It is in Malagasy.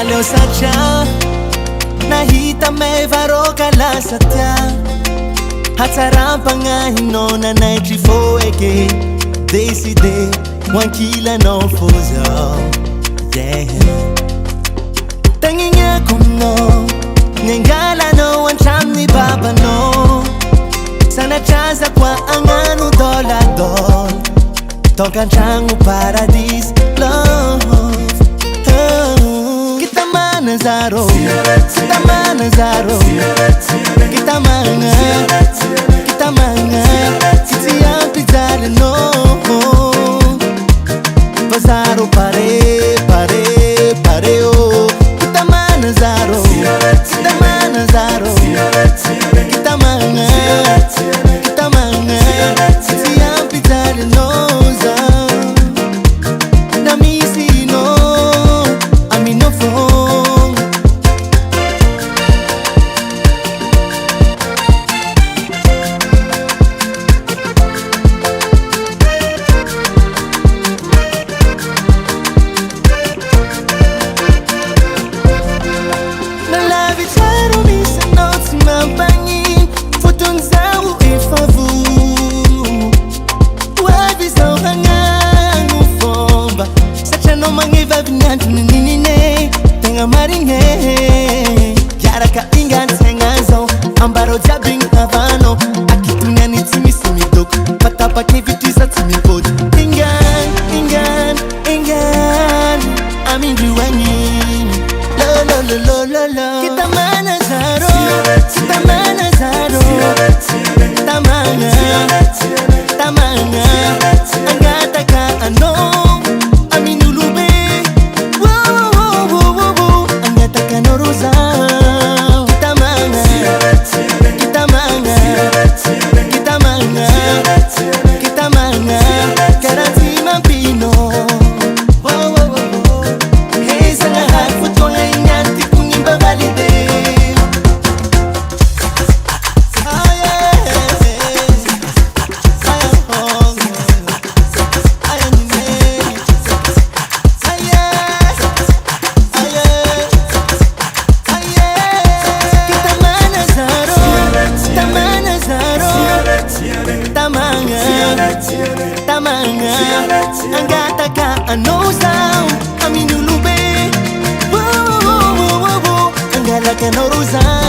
Aleo satria nahita mevaroka lasatya hatsaram-pagnahinao nanaitry fô eke décidé hoankilanao fô zao tagniniako aminao niangalanao antraminy babanao sanatraza koa agnano dôladôla tokantragno paradis love kita mana zaro kita mana zaro kita mana sisi ampijale no bazaro pare oh kita mana zaro kita mana zaro kita mana sisi ampijale no na misi no amino phone na lavi tsaro misy anao tsy mampagny fotony zao efa vo hoavy zao hagnano fomba satria anao magnevavy ny andro nininine tegna marigny kiaraka ingan-tsaigna zao ambarao jiaby igny havanao akitoniany tsy misy midoko fatapakevitry sa tsy mipody ingan amindroany lololololo kita mana zaro tamana angataka anao amin'olobe angataka anao rozao kita mana karaha tsy mampino Sangahat fotoagna igny tikony mba valide tamanga angataka anozao amin'olobe angalaka anao rozao